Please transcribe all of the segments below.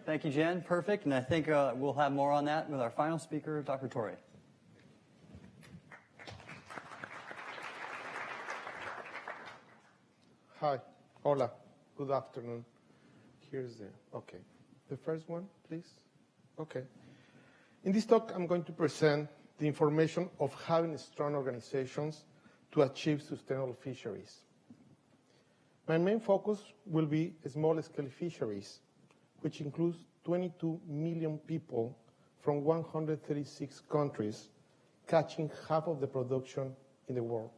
Thank you, Jen. Perfect. And I think we'll have more on that with our final speaker, Dr. Torre. Hi. Hola. Good afternoon. Here's the first one, please. Okay. In this talk, I'm going to present the information of having strong organizations to achieve sustainable fisheries. My main focus will be small-scale fisheries, which includes 22 million people from 136 countries, catching half of the production in the world.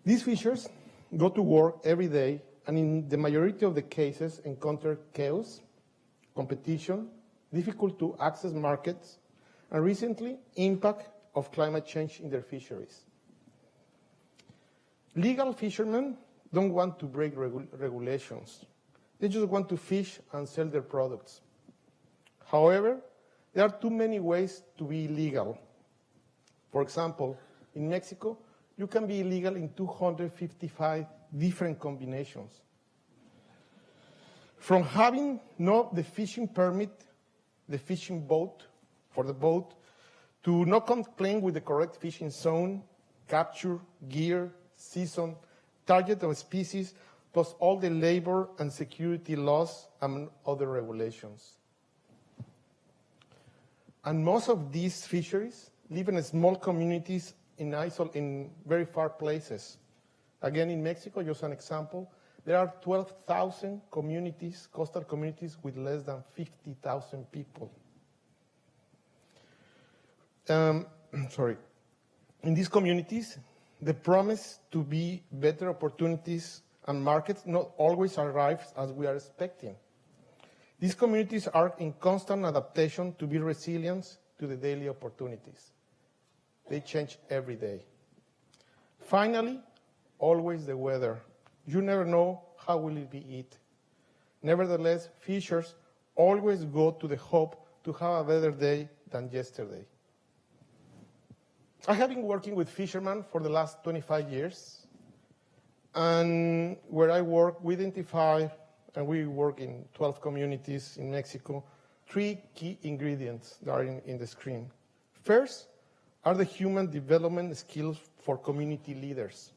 These fishers go to work every day and in the majority of the cases encounter chaos, competition, difficult to access markets, and recently, impact of climate change in their fisheries. Legal fishermen don't want to break regulations. They just want to fish and sell their products. However, there are too many ways to be illegal. For example, in Mexico, you can be illegal in 255 different combinations. From having not the fishing permit, the fishing boat, for the boat, to not complying with the correct fishing zone, capture, gear, season, target of species, plus all the labor and security laws and other regulations. And most of these fisheries live in small communities in very far places. Again, in Mexico, just an example, there are 12,000 communities, coastal communities, with less than 50,000 people. In these communities, the promise to be better opportunities and markets not always arrives as we are expecting. These communities are in constant adaptation to be resilient to the daily opportunities. They change every day. Finally, always the weather. You never know how will it be it. Nevertheless, fishers always go to the hope to have a better day than yesterday. I have been working with fishermen for the last 25 years, and where I work, we identify, and we work in 12 communities in Mexico, 3 key ingredients that are in the screen. First are the human development skills for community leaders.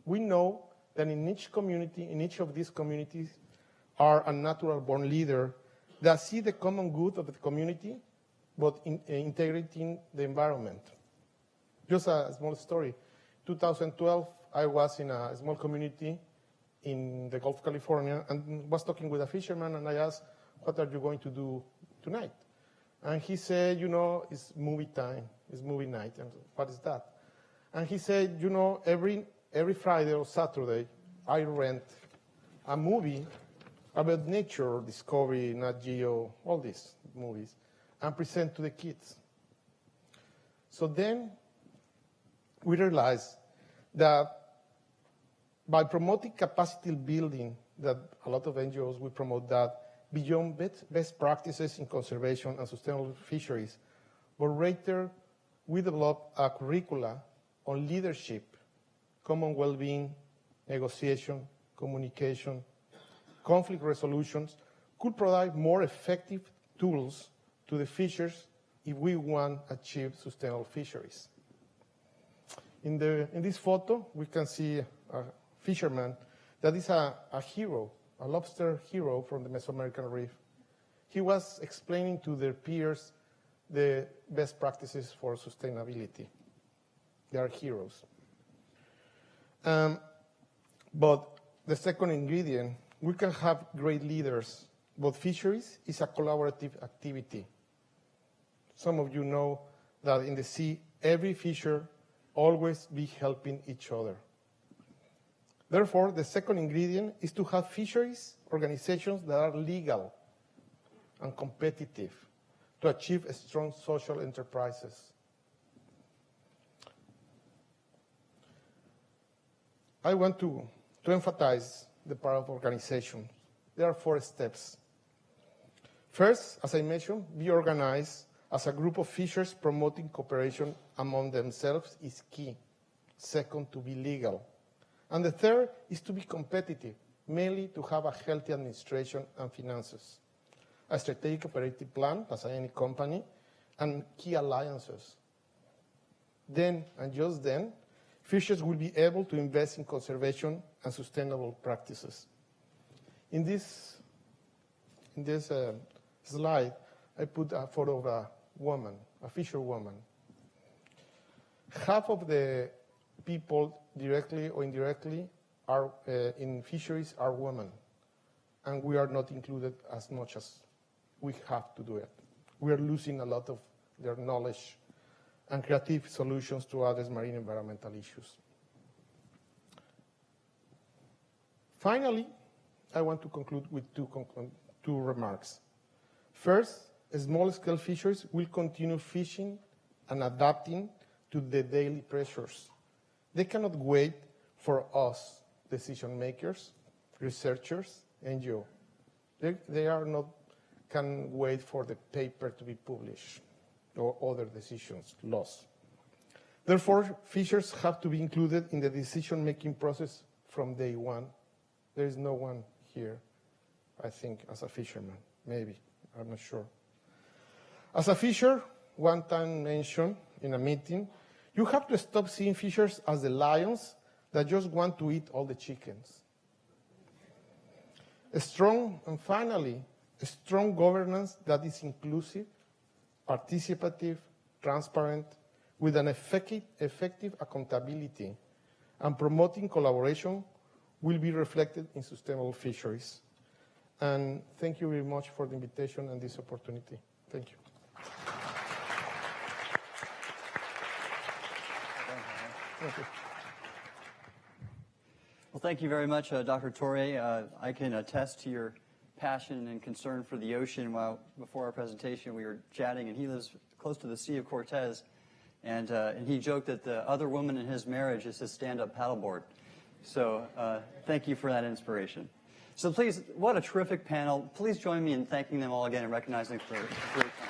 We know that in each community, in each of these communities, are a natural-born leader that see the common good of the community, but integrating the environment. Just a small story. 2012, I was in a small community in the Gulf of California and was talking with a fisherman, and I asked, what are you going to do tonight? And he said, it's movie time, it's movie night. And what is that? And he said, every Friday or Saturday, I rent a movie about nature, Discovery, Nat Geo, all these movies, and present to the kids. So then we realized that by promoting capacity building, that a lot of NGOs will promote that, beyond best practices in conservation and sustainable fisheries, but later we developed a curricula on leadership, common well-being, negotiation, communication, conflict resolutions, could provide more effective tools to the fishers if we want to achieve sustainable fisheries. In this photo, we can see a fisherman that is a hero, a lobster hero from the Mesoamerican Reef. He was explaining to their peers the best practices for sustainability. They are heroes. But the second ingredient, we can have great leaders, but fisheries is a collaborative activity. Some of you know that in the sea, every fisher always be helping each other. Therefore, the second ingredient is to have fisheries organizations that are legal and competitive to achieve strong social enterprises. I want to emphasize the power of organization. There are 4 steps. First, as I mentioned, be organized as a group of fishers promoting cooperation among themselves is key. Second, to be legal. And the third is to be competitive. mainly to have a healthy administration and finances, a strategic operating plan, as any company, and key alliances. Then, and just then, fishers will be able to invest in conservation and sustainable practices. In this slide, I put a photo of a woman, a fisherwoman. Half of the people, directly or indirectly, are in fisheries are women, and we are not included as much as we have to do it. We are losing a lot of their knowledge and creative solutions to address marine environmental issues. Finally, I want to conclude with two remarks. First, small-scale fishers will continue fishing and adapting to the daily pressures. They cannot wait for us, decision makers, researchers, NGO. Can wait for the paper to be published or other decisions, laws. Therefore, fishers have to be included in the decision-making process from day one. There is no one here, I think, as a fisherman, maybe, I'm not sure. As a fisher, one time mentioned in a meeting, you have to stop seeing fishers as the lions that just want to eat all the chickens. And finally, a strong governance that is inclusive, participative, transparent, with an effective accountability, and promoting collaboration will be reflected in sustainable fisheries. And thank you very much for the invitation and this opportunity. Thank you. Thank you. Well, thank you very much, Dr. Torre. I can attest to your passion and concern for the ocean. Before our presentation, we were chatting, and he lives close to the Sea of Cortez, and he joked that the other woman in his marriage is his stand-up paddleboard. So thank you for that inspiration. So please, what a terrific panel. Please join me in thanking them all again and recognizing them for their time.